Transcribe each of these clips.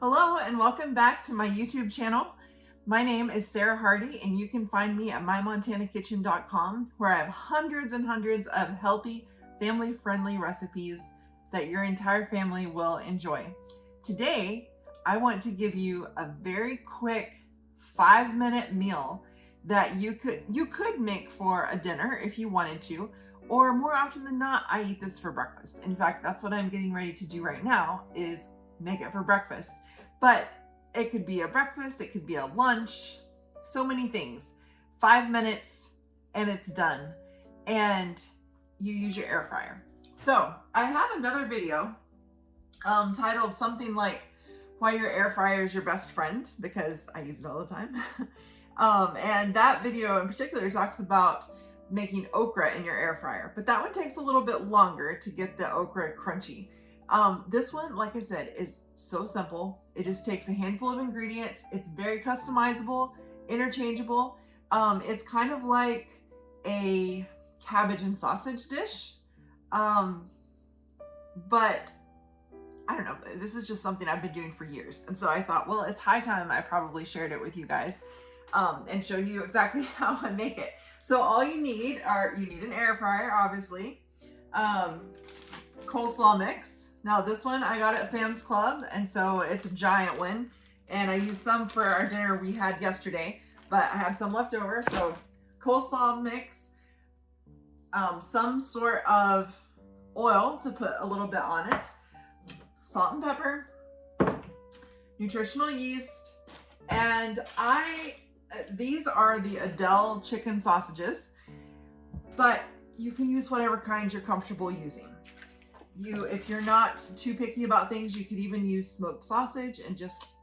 Hello and welcome back to my YouTube channel. My name is Sarah Hardy and you can find me at mymontanakitchen.com where I have hundreds and hundreds of healthy, family-friendly recipes that your entire family will enjoy. Today, I want to give you a very quick 5-minute meal that you could make for a dinner if you wanted to, or more often than not, I eat this for breakfast. In fact, that's what I'm getting ready to do right now is make it for breakfast. But it could be a breakfast, it could be a lunch, so many things. 5 minutes and it's done. And you use your air fryer. So I have another video titled something like why your air fryer is your best friend, because I use it all the time. And that video in particular talks about making okra in your air fryer, but that one takes a little bit longer to get the okra crunchy. This one, like I said, is so simple. It just takes a handful of ingredients. It's very customizable, interchangeable. It's kind of like a cabbage and sausage dish. But I don't know, this is just something I've been doing for years. And so I thought, well, it's high time I probably shared it with you guys, and show you exactly how I make it. So all you need an air fryer, obviously, coleslaw mix. Now this one I got at Sam's Club, and so it's a giant one, and I used some for our dinner we had yesterday, but I had some left over. So coleslaw mix, some sort of oil to put a little bit on it, salt and pepper, nutritional yeast, and these are the Adele chicken sausages, but you can use whatever kind you're comfortable using. If you're not too picky about things, you could even use smoked sausage and just,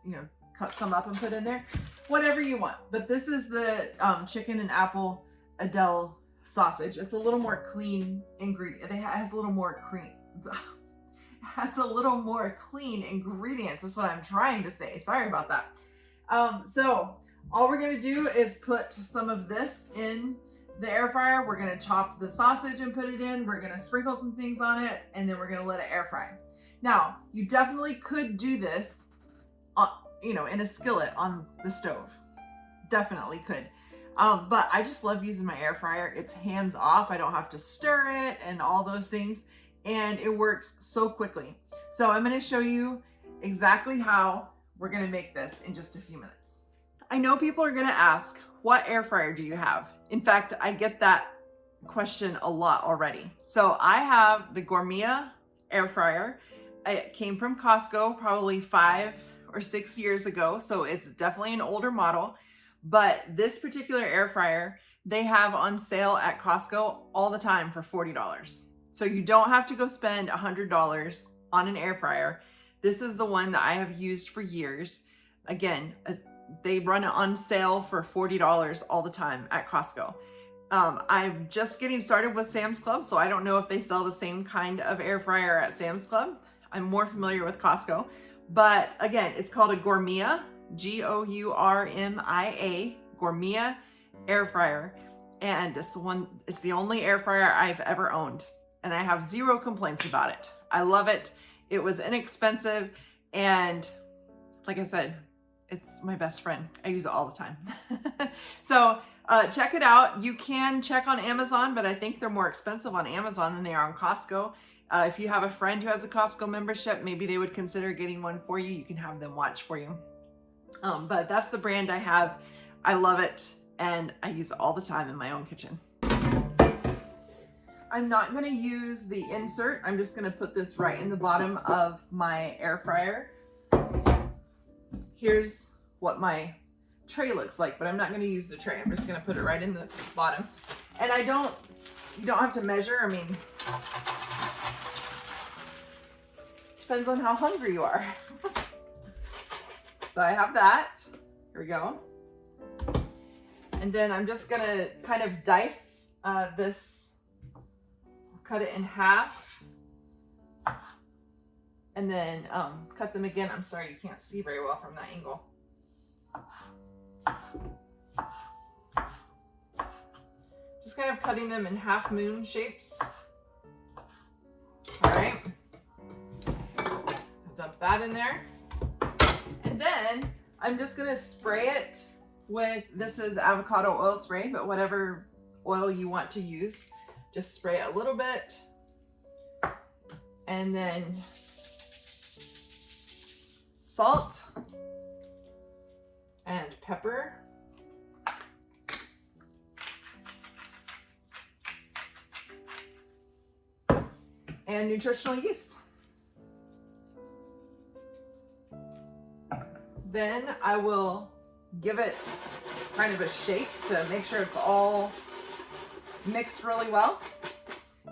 cut some up and put in there, whatever you want. But this is the chicken and apple Adele sausage. It's a little more clean ingredient. It has a little more clean ingredients. That's what I'm trying to say. Sorry about that. So all we're gonna do is put some of this in the air fryer. We're gonna chop the sausage and put it in. We're gonna sprinkle some things on it, and then we're gonna let it air fry. Now, you definitely could do this, in a skillet on the stove. Definitely could. But I just love using my air fryer. It's hands off. I don't have to stir it and all those things, and it works so quickly. So I'm gonna show you exactly how we're gonna make this in just a few minutes. I know people are gonna ask, what air fryer do you have? In fact, I get that question a lot already. So I have the Gourmet air fryer. It came from Costco probably 5 or 6 years ago. So it's definitely an older model, but this particular air fryer, they have on sale at Costco all the time for $40. So you don't have to go spend $100 on an air fryer. This is the one that I have used for years. Again, they run it on sale for $40 all the time at Costco. I'm just getting started with Sam's Club, so I don't know if they sell the same kind of air fryer at Sam's Club. I'm more familiar with Costco. But again, it's called a Gourmet, Gourmia, Gourmet air fryer. And it's the only air fryer I've ever owned. And I have zero complaints about it. I love it. It was inexpensive. And like I said, it's my best friend. I use it all the time. So check it out. You can check on Amazon, but I think they're more expensive on Amazon than they are on Costco. If you have a friend who has a Costco membership, maybe they would consider getting one for you. You can have them watch for you. But that's the brand I have. I love it, and I use it all the time in my own kitchen. I'm not gonna use the insert. I'm just gonna put this right in the bottom of my air fryer. Here's what my tray looks like, but I'm not gonna use the tray. I'm just gonna put it right in the bottom. And you don't have to measure. I mean, depends on how hungry you are. So I have that. Here we go. And then I'm just gonna kind of dice this, cut it in half. And then cut them again. I'm sorry, you can't see very well from that angle. Just kind of cutting them in half moon shapes. All right. Dump that in there. And then I'm just gonna spray it with, this is avocado oil spray, but whatever oil you want to use, just spray it a little bit. And then salt and pepper. And nutritional yeast. Then I will give it kind of a shake to make sure it's all mixed really well.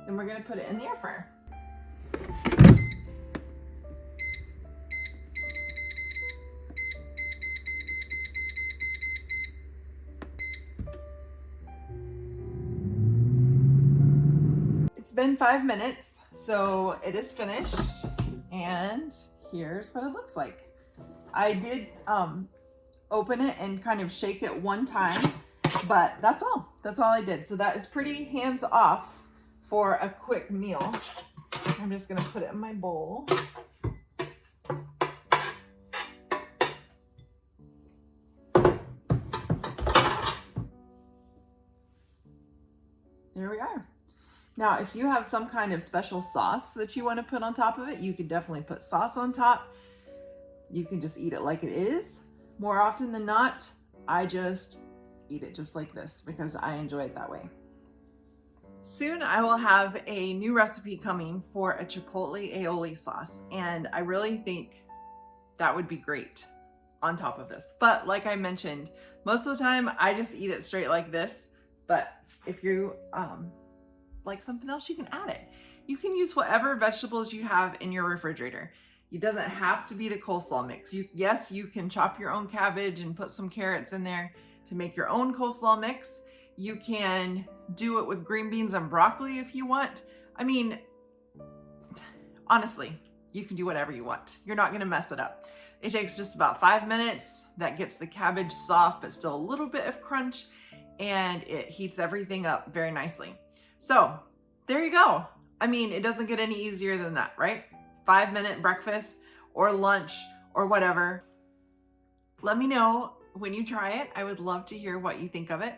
Then we're gonna put it in the air fryer. It's been 5 minutes, so it is finished, and here's what it looks like. I did open it and kind of shake it one time, but that's all I did. So that is pretty hands off for a quick meal. I'm just gonna put it in my bowl. There we are. Now, if you have some kind of special sauce that you want to put on top of it, you could definitely put sauce on top. You can just eat it like it is. More often than not, I just eat it just like this because I enjoy it that way. Soon I will have a new recipe coming for a chipotle aioli sauce, and I really think that would be great on top of this. But like I mentioned, most of the time I just eat it straight like this, but if you like something else, you can add it. You can use whatever vegetables you have in your refrigerator. It doesn't have to be the coleslaw mix. Yes, you can chop your own cabbage and put some carrots in there to make your own coleslaw mix. You can do it with green beans and broccoli if you want. I mean, honestly, you can do whatever you want. You're not gonna mess it up. It takes just about 5 minutes. That gets the cabbage soft, but still a little bit of crunch, and it heats everything up very nicely. So there you go. I mean, it doesn't get any easier than that, right? 5-minute breakfast or lunch or whatever. Let me know when you try it. I would love to hear what you think of it.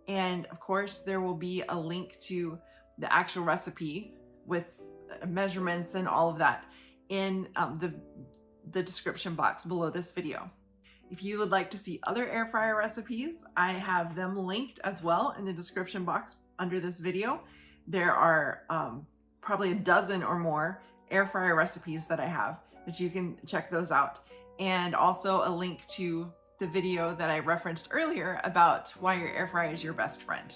And of course, there will be a link to the actual recipe with measurements and all of that in the description box below this video. If you would like to see other air fryer recipes, I have them linked as well in the description box under this video. There are probably a dozen or more air fryer recipes that I have, but you can check those out. And also a link to the video that I referenced earlier about why your air fryer is your best friend.